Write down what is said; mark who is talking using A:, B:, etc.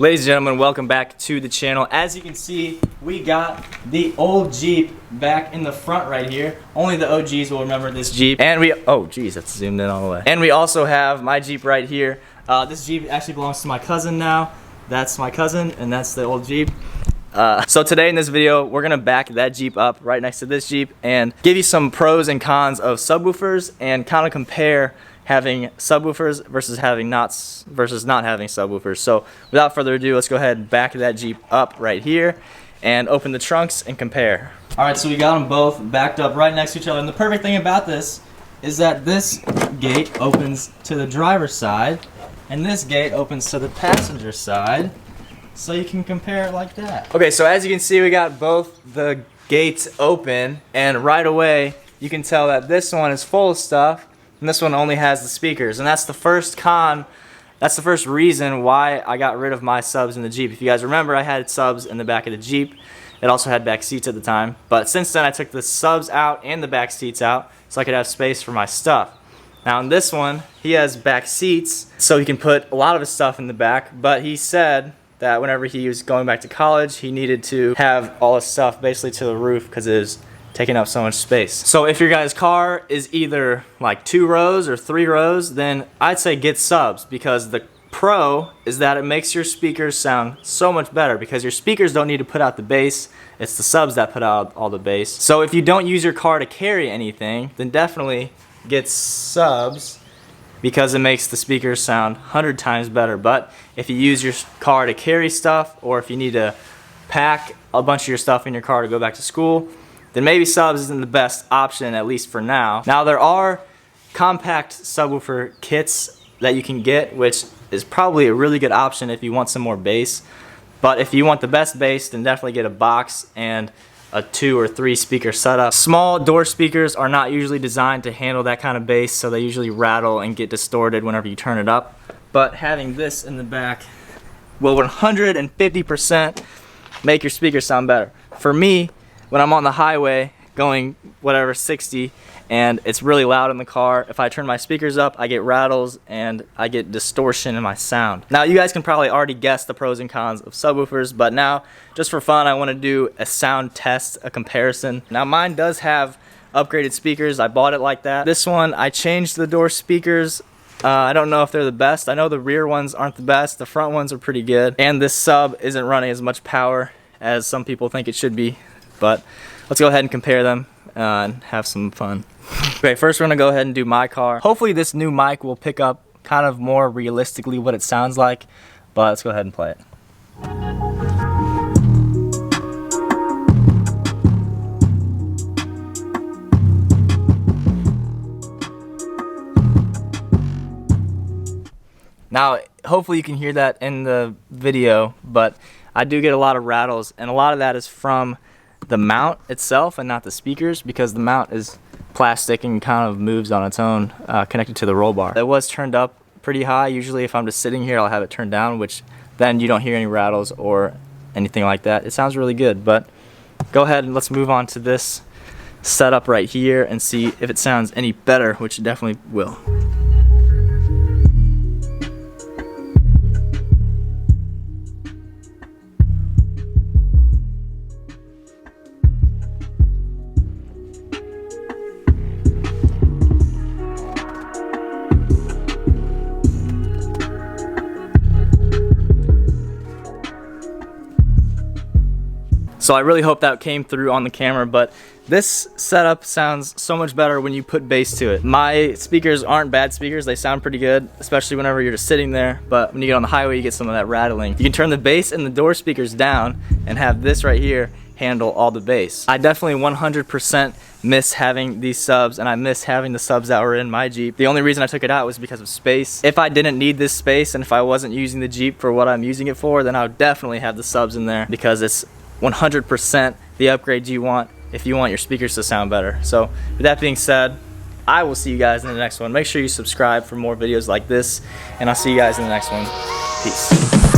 A: Ladies and gentlemen, welcome back to the channel. As you can see, we got the old Jeep back in the front right here. Only the OGs will remember this Jeep. And oh geez, that's zoomed in all the way. And we also have my Jeep right here. This Jeep actually belongs to my cousin now. That's my cousin, and that's the old Jeep. So today in this video, we're gonna back that Jeep up right next to this Jeep and give you some pros and cons of subwoofers and kind of compare having subwoofers versus not having subwoofers. So without further ado, let's go ahead and back that Jeep up right here and open the trunks and compare. All right, so we got them both backed up right next to each other. And the perfect thing about this is that this gate opens to the driver's side and this gate opens to the passenger side. So you can compare it like that. Okay, so as you can see, we got both the gates open, and right away you can tell that this one is full of stuff and this one only has the speakers. And that's the first con, that's the first reason why I got rid of my subs in the Jeep. If you guys remember, I had subs in the back of the Jeep. It also had back seats at the time. But since then, I took the subs out and the back seats out so I could have space for my stuff. Now in this one, he has back seats so he can put a lot of his stuff in the back, but he said that whenever he was going back to college, he needed to have all his stuff basically to the roof because it was taking up so much space. So if your guys' car is either like 2 rows or 3 rows, then I'd say get subs, because the pro is that it makes your speakers sound so much better, because your speakers don't need to put out the bass, it's the subs that put out all the bass. So if you don't use your car to carry anything, then definitely get subs, because it makes the speakers sound 100 times better. But if you use your car to carry stuff, or if you need to pack a bunch of your stuff in your car to go back to school, then maybe subs isn't the best option, at least for now. Now there are compact subwoofer kits that you can get, which is probably a really good option if you want some more bass. But if you want the best bass, then definitely get a box and a 2 or 3 speaker setup. Small door speakers are not usually designed to handle that kind of bass, so they usually rattle and get distorted whenever you turn it up. But having this in the back will 150% make your speakers sound better. For me, when I'm on the highway going whatever 60 and it's really loud in the car, if I turn my speakers up, I get rattles and I get distortion in my sound. Now you guys can probably already guess the pros and cons of subwoofers, but now just for fun I want to do a sound test, a comparison. Now mine does have upgraded speakers. I bought it like that. This one I changed the door speakers. I don't know if they're the best. I know the rear ones aren't the best. The front ones are pretty good. And this sub isn't running as much power as some people think it should be. But let's go ahead and compare them and have some fun. Okay, first we're gonna go ahead and do my car. Hopefully this new mic will pick up kind of more realistically what it sounds like, but let's go ahead and play it. Now, hopefully you can hear that in the video, but I do get a lot of rattles, and a lot of that is from the mount itself and not the speakers, because the mount is plastic and kind of moves on its own, connected to the roll bar. It was turned up pretty high. Usually if I'm just sitting here, I'll have it turned down, which then you don't hear any rattles or anything like that. It sounds really good. But go ahead and let's move on to this setup right here and see if it sounds any better, which it definitely will. So I really hope that came through on the camera, but this setup sounds so much better when you put bass to it. My speakers aren't bad speakers, they sound pretty good, especially whenever you're just sitting there, but when you get on the highway you get some of that rattling. You can turn the bass and the door speakers down and have this right here handle all the bass. I definitely 100% miss having these subs, and I miss having the subs that were in my Jeep. The only reason I took it out was because of space. If I didn't need this space and if I wasn't using the Jeep for what I'm using it for, then I would definitely have the subs in there, because it's 100% the upgrade you want if you want your speakers to sound better. So with that being said, I will see you guys in the next one. Make sure you subscribe for more videos like this, and I'll see you guys in the next one. Peace.